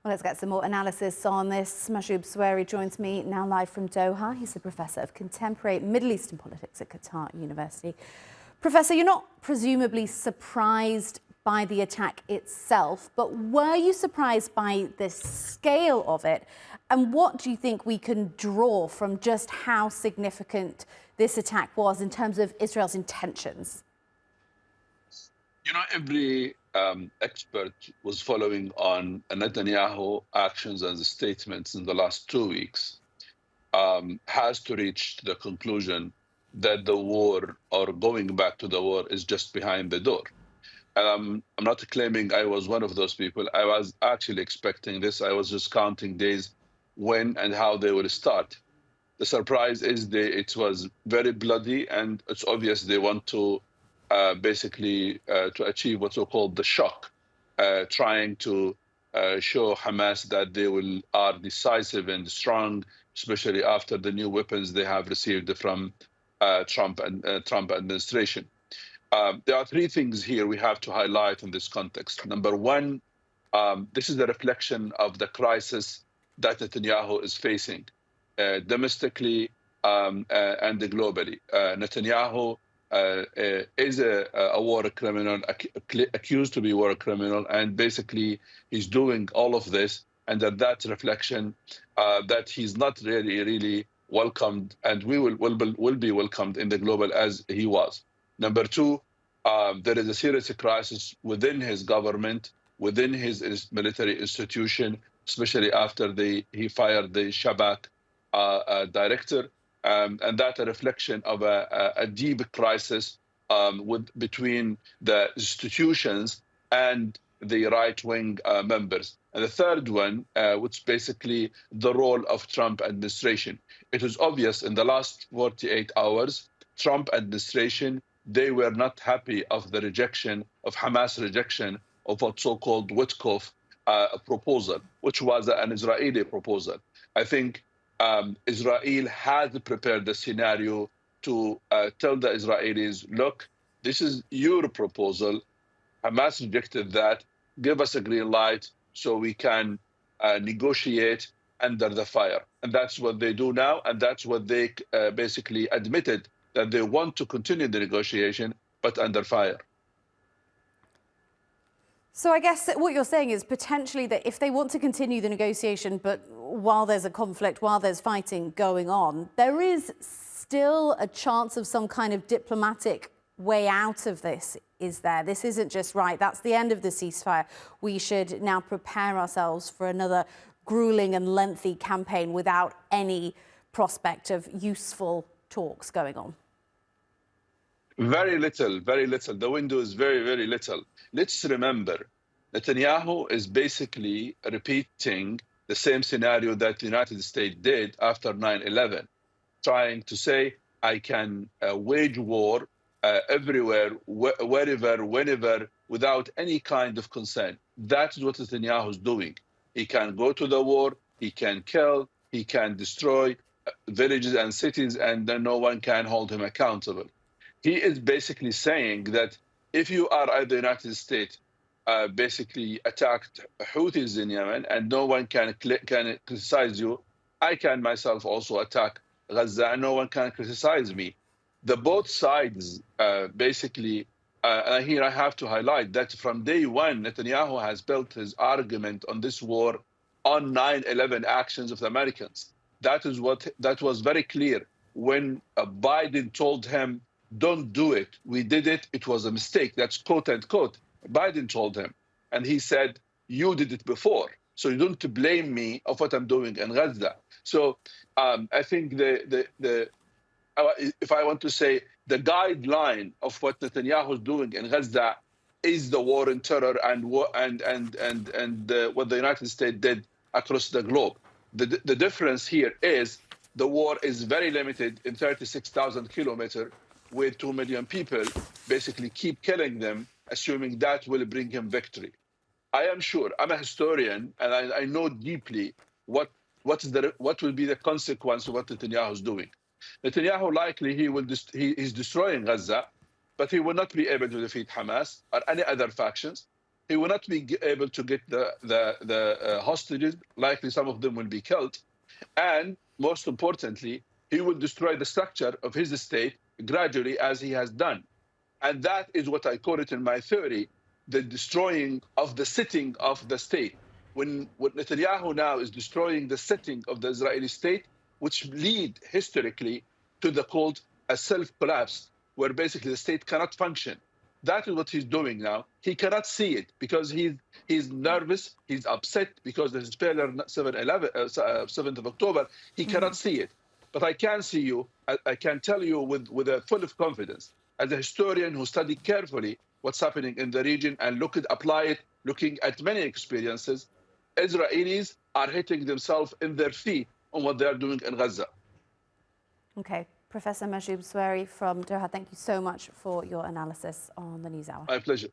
Well, let's get some more analysis on this. Mahjoob Zweiri joins me now live from Doha. He's a professor of contemporary Middle Eastern politics at Qatar University. Professor, you're not presumably surprised by the attack itself, but were you surprised by the scale of it? And what do you think we can draw from just how significant this attack was in terms of Israel's intentions? You know, every expert was following on Netanyahu actions and statements in the last 2 weeks has to reach the conclusion that the war or going back to the war is just behind the door. I'm not claiming I was one of those people. I was actually expecting this. I was just counting days when and how they will start. The surprise is it was very bloody, and it's obvious they want to basically to achieve what's so-called the shock, trying to show Hamas that they are decisive and strong, especially after the new weapons they have received from Trump administration. There are three things here we have to highlight in this context. Number one, this is a reflection of the crisis that Netanyahu is facing domestically and globally. Netanyahu is a war criminal, accused to be a war criminal, and basically he's doing all of this, and that reflection that he's not really welcomed, and will be welcomed in the global as he was. Number two, there is a serious crisis within his government, within his military institution, especially after he fired the Shabak director. And that's a reflection of a deep crisis between the institutions and the right-wing members. And the third one, which basically the role of Trump administration. It was obvious in the last 48 hours, Trump administration, they were not happy of the rejection of Hamas rejection of what's so-called Witkoff proposal, which was an Israeli proposal. I think Israel has prepared the scenario to tell the Israelis, look, this is your proposal. Hamas rejected that. Give us a green light so we can negotiate under the fire. And that's what they do now. And that's what they basically admitted, that they want to continue the negotiation, but under fire. So I guess what you're saying is potentially that if they want to continue the negotiation, but while there's a conflict, while there's fighting going on, there is still a chance of some kind of diplomatic way out of this, is there? This isn't just, right, that's the end of the ceasefire. We should now prepare ourselves for another grueling and lengthy campaign without any prospect of useful talks going on. Very little, very little. The window is very, very little. Let's remember, Netanyahu is basically repeating the same scenario that the United States did after 9/11, trying to say, I can wage war everywhere, wherever, whenever, without any kind of consent. That's what Netanyahu is doing. He can go to the war, he can kill, he can destroy villages and cities, and then no one can hold him accountable. He is basically saying that if you are at the United States, basically attacked Houthis in Yemen, and no one can criticize you, I can myself also attack Gaza, and no one can criticize me. Both sides basically, here I have to highlight that from day one, Netanyahu has built his argument on this war on 9/11 actions of the Americans. That was very clear when Biden told him, don't do it. We did it. It was a mistake. That's quote unquote. Biden told him. And he said, you did it before. So you don't blame me of what I'm doing in Gaza. So I think if I want to say the guideline of what Netanyahu is doing in Gaza is the war in terror and what the United States did across the globe. The difference here is the war is very limited in 36,000 kilometers, with 2 million people, basically keep killing them, assuming that will bring him victory. I am sure, I'm a historian, and I know deeply what will be the consequence of what Netanyahu is doing. Netanyahu likely he's destroying Gaza, but he will not be able to defeat Hamas or any other factions. he will not be able to get the hostages. Likely some of them will be killed. And most importantly, he will destroy the structure of his state gradually, as he has done. And that is what I call it in my theory, the destroying of the sitting of the state. When what Netanyahu now is destroying the sitting of the Israeli state, which lead historically to the called a self-collapse, where basically the state cannot function. That is what he's doing now. He cannot see it because he's nervous, he's upset because there's failure 7th of October. He cannot see it. But I can see you, I can tell you with a full of confidence, as a historian who studied carefully what's happening in the region and apply it, looking at many experiences, Israelis are hitting themselves in their feet on what they're doing in Gaza. Okay. Professor Mahjoob Zweiri from Doha, thank you so much for your analysis on the NewsHour. My pleasure.